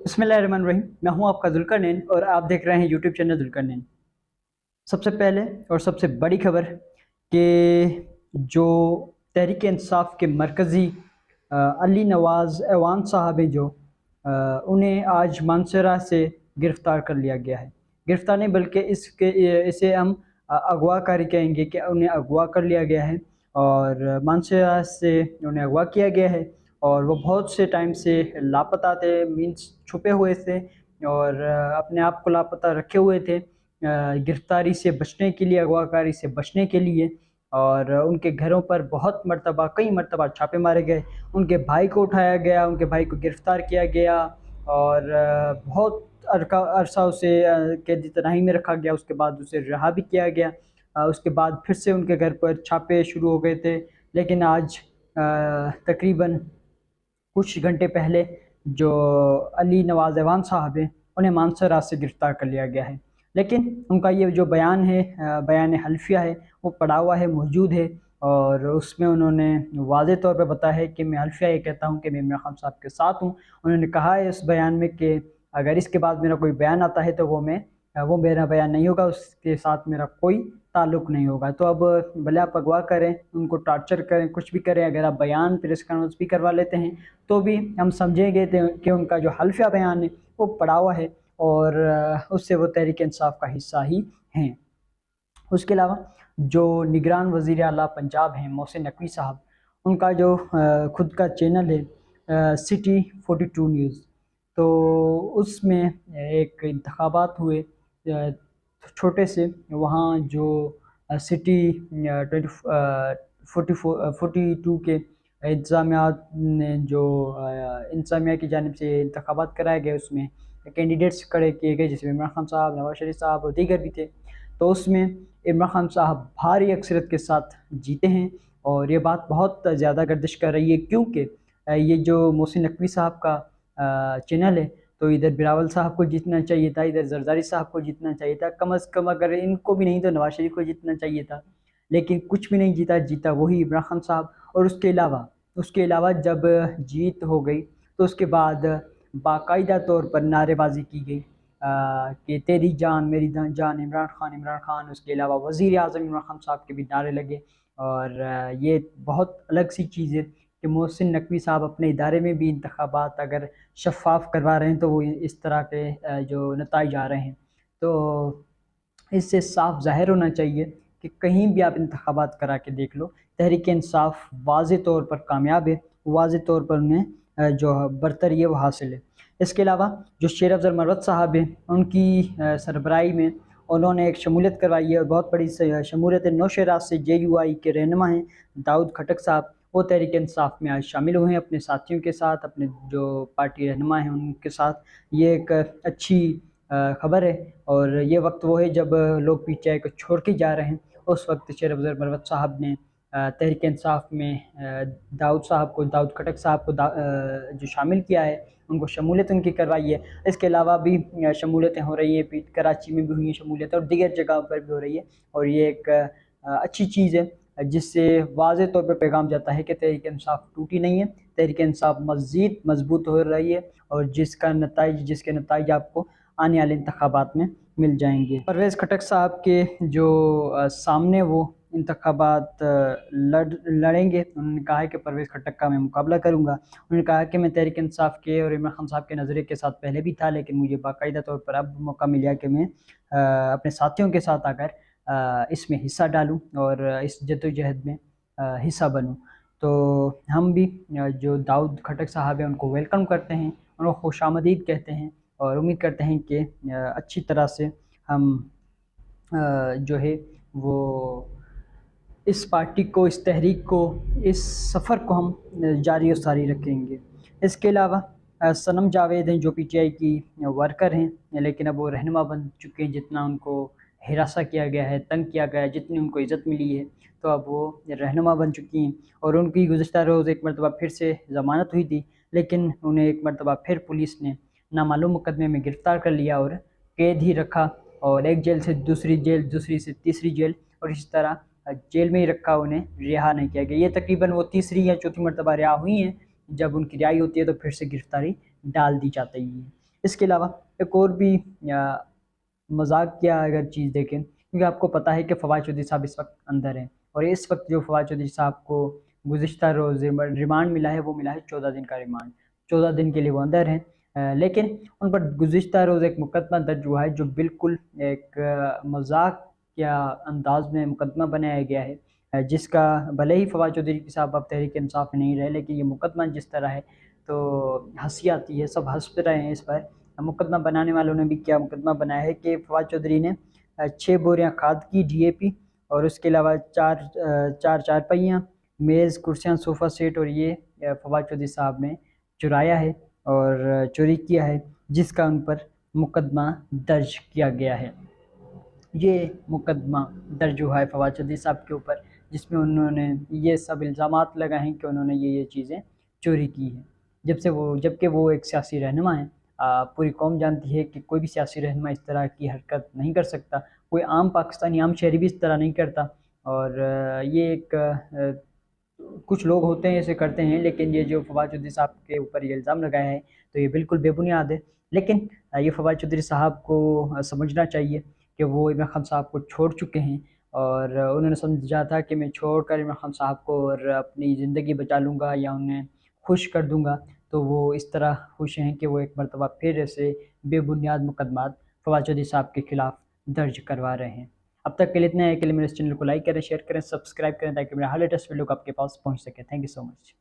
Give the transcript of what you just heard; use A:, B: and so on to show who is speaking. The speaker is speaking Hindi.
A: बिस्मिल्लाहिर्रहमानिर्रहीम। मैं हूं आपका जुल्करनैन और आप देख रहे हैं यूट्यूब चैनल जुल्करनैन। सबसे पहले और सबसे बड़ी खबर कि जो तहरीक इंसाफ के मरकज़ी अली नवाज़ ऐवान साहब हैं उन्हें आज मानसरा से गिरफ़्तार कर लिया गया है। गिरफ़्तार नहीं बल्कि इसे हम अगवाकारी कहेंगे कि उन्हें अगवा कर लिया गया है और मानसरा से उन्हें अगवा किया गया है और वो बहुत से टाइम से लापता थे, मीन्स छुपे हुए थे और अपने आप को लापता रखे हुए थे गिरफ़्तारी से बचने के लिए, अगवाकारी से बचने के लिए। और उनके घरों पर बहुत मर्तबा, कई मर्तबा छापे मारे गए। उनके भाई को उठाया गया, उनके भाई को गिरफ़्तार किया गया और बहुत अरसा उसे कैदी तनाही में रखा गया। उसके बाद उसे रिहा भी किया गया। उसके बाद फिर से उनके घर पर छापे शुरू हो गए थे, लेकिन आज तकरीबन कुछ घंटे पहले जो अली नवाज़ ऐवान साहब हैं उन्हें मानसरा से गिरफ़्तार कर लिया गया है। लेकिन उनका ये जो बयान है, बयान हल्फिया है, वो पड़ा हुआ है, मौजूद है और उसमें उन्होंने वाज़ेह तौर पे बताया है कि मैं हल्फिया ये कहता हूँ कि मैं इमरान खान साहब के साथ हूँ। उन्होंने कहा है इस बयान में कि अगर इसके बाद मेरा कोई बयान आता है तो वो मेरा बयान नहीं होगा, उसके साथ मेरा कोई ताल्लुक़ नहीं होगा। तो अब भले आप अगवा करें, उनको टॉर्चर करें, कुछ भी करें, अगर आप बयान प्रेस कॉन्फ्रेंस भी करवा लेते हैं तो भी हम समझेंगे कि उनका जो हल्फिया बयान है वो पड़ा हुआ है और उससे वो तहरीक इंसाफ का हिस्सा ही हैं। उसके अलावा जो निगरान वज़ीर आला पंजाब हैं मोहसिन नकवी साहब, उनका जो खुद का चैनल है सिटी 42 न्यूज़, तो उसमें एक इंतखाबात हुए छोटे से, वहाँ जो सिटी 42 के इंतज़ामियात ने जो इंतज़ामिया की जानिब से इंतखाबात कराए गए, उसमें कैंडिडेट्स खड़े किए गए जिसमें इमरान खान साहब, नवाज़ शरीफ साहब और दीगर भी थे। तो उसमें इमरान खान साहब भारी अक्सरियत के साथ जीते हैं और ये बात बहुत ज़्यादा गर्दिश कर रही है, क्योंकि ये जो मोहसिन नकवी साहब का चैनल है, तो इधर बिलावल साहब को जीतना चाहिए था, इधर जरदारी साहब को जीतना चाहिए था, कम अज़ कम अगर इनको भी नहीं तो नवाज शरीफ को जीतना चाहिए था, लेकिन कुछ भी नहीं जीता। जीता वही इमरान खान साहब। और उसके अलावा जब जीत हो गई तो उसके बाद बाकायदा तौर पर नारेबाजी की गई कि तेरी जान मेरी जान, इमरान खान इमरान खान। उसके अलावा वज़ीर आज़म इमरान खान साहब के भी नारे लगे और ये बहुत अलग सी चीज़ है कि मोहसिन नकवी साहब अपने इदारे में भी इंतखाबात अगर शफ़ाफ़ करवा रहे हैं तो वो इस तरह के जो नताइज आ रहे हैं, तो इससे साफ ज़ाहिर होना चाहिए कि कहीं भी आप इंतखाबात करा के देख लो, तहरीक इंसाफ वाज़ेह तौर पर कामयाब है, वाज़ेह तौर पर उन्हें जो बरतरी है वो हासिल है। इसके अलावा जो शेर अफ़ज़ल मरवत साहब हैं, उनकी सरबराही में उन्होंने एक शमूलियत करवाई है और बहुत बड़ी शमूलियत है। नौशेरा से JUI के रहनुमा हैं दाऊद खटक साहब, वो तहरीक इंसाफ में आज शामिल हुए हैं अपने साथियों के साथ, अपने जो पार्टी रहनुमा हैं उनके साथ। ये एक अच्छी ख़बर है और ये वक्त वो है जब लोग PTI को छोड़ के जा रहे हैं। उस वक्त शेर अफ़ज़ल मरवत साहब ने तहरीक इंसाफ में दाऊद खटक साहब को जो शामिल किया है, उनको शमूलियत उनकी करवाई है। इसके अलावा भी शमूलियतें हो रही है, कराची में भी हुई हैं शमूलियत और दीगर जगहों पर भी हो रही है और ये एक अच्छी चीज़ है जिससे वाज़ेह तौर पर पैगाम जाता है कि तहरीक इंसाफ टूटी नहीं है, तहरीक इंसाफ मज़ीद मजबूत हो रही है और जिसके नताइज आपको आने वाले इंतखाबात में मिल जाएंगे। परवेज़ खटक साहब के जो सामने वो इंतखाबात लड़ेंगे, उन्होंने कहा है कि परवेज़ खटक का मैं मुकाबला करूँगा। उन्होंने कहा कि मैं तहरीक इंसाफ के और इमरान खान साहब के नज़रिए के साथ पहले भी था, लेकिन मुझे बाकायदा तौर पर अब मौका मिला कि मैं अपने साथियों के साथ आकर इसमें हिस्सा डालूँ और इस जद्दोजहद में हिस्सा बनूँ। तो हम भी जो दाऊद खटक साहब हैं उनको वेलकम करते हैं, उनको खुशामदीद कहते हैं और उम्मीद करते हैं कि अच्छी तरह से हम जो है वो इस पार्टी को, इस तहरीक को, इस सफ़र को हम जारी और सारी रखेंगे। इसके अलावा सनम जावेद हैं जो PTI की वर्कर हैं, लेकिन अब वो रहनुमा बन चुके हैं। जितना उनको हिरासा किया गया है, तंग किया गया है, जितनी उनको इज़्ज़त मिली है, तो अब वो रहनुमा बन चुकी हैं और उनकी गुज़िश्ता रोज़ एक मरतबा फिर से ज़मानत हुई थी, लेकिन उन्हें एक मरतबा फिर पुलिस ने नामालूम मुकदमे में गिरफ़्तार कर लिया और कैद ही रखा और एक जेल से दूसरी जेल, दूसरी से तीसरी जेल और इस तरह जेल में ही रखा, उन्हें रिहा नहीं किया गया। ये तकरीबन वो तीसरी या चौथी मरतबा रिहा हुई हैं। जब उनकी रिहाई होती है तो फिर से गिरफ़्तारी डाल दी जाती है। इसके अलावा एक और भी मजाक किया अगर चीज़ देखें, क्योंकि आपको पता है कि फवाद चौधरी साहब इस वक्त अंदर हैं, और इस वक्त जो फवाद चौधरी साहब को गुज़िश्ता रोज़ रिमांड मिला है, वो मिला है 14 दिन का रिमांड। 14 दिन के लिए वो अंदर हैं, लेकिन उन पर गुज़िश्ता रोज़ एक मुकदमा दर्ज हुआ है जो बिल्कुल एक मजाक या अंदाज में मुकदमा बनाया गया है, जिसका भले ही फवाद चौधरी साहब अब तहरीक इंसाफ में नहीं रहे, लेकिन ये मुकदमा जिस तरह है तो हंसी आती है, सब हंस रहे हैं इस पर। मुकदमा बनाने वालों ने भी क्या मुकदमा बनाया है कि फवाद चौधरी ने 6 बोरियां खाद की DAP, और उसके अलावा चार चारपाइयाँ, मेज़, कुर्सियाँ, सोफ़ा सेट, और ये फवाद चौधरी साहब ने चुराया है और चोरी किया है, जिसका उन पर मुकदमा दर्ज किया गया है। ये मुकदमा दर्ज हुआ है फवाद चौधरी साहब के ऊपर, जिसमें उन्होंने ये सब इल्ज़ामात लगाए हैं कि उन्होंने ये चीज़ें चोरी की हैं। जबकि वो एक सियासी रहनुमा हैं। पूरी कौम जानती है कि कोई भी सियासी रहनुमा इस तरह की हरकत नहीं कर सकता, कोई आम पाकिस्तानी आम शहरी भी इस तरह नहीं करता। और ये एक कुछ लोग होते हैं ऐसे करते हैं, लेकिन ये जो फवाद चौधरी साहब के ऊपर ये इल्ज़ाम लगाया है तो ये बिल्कुल बेबुनियाद है। लेकिन ये फवाद चौधरी साहब को समझना चाहिए कि वो इमरान खान साहब को छोड़ चुके हैं, और उन्होंने समझा था कि मैं छोड़कर इमरान खान साहब को और अपनी ज़िंदगी बचा लूँगा या उन्हें खुश कर दूँगा, तो वो इस तरह खुश हैं कि वो एक मरतबा फिर ऐसे बेबुनियाद मुकदमात फवाद चौधरी साहब के खिलाफ दर्ज करवा रहे हैं। अब तक के लिए इतना है, के लिए मेरे इस चैनल को लाइक करें, शेयर करें, सब्सक्राइब करें, ताकि मेरा हर लेटेस्ट वीडियो को आपके पास पहुंच सके। Thank you so much.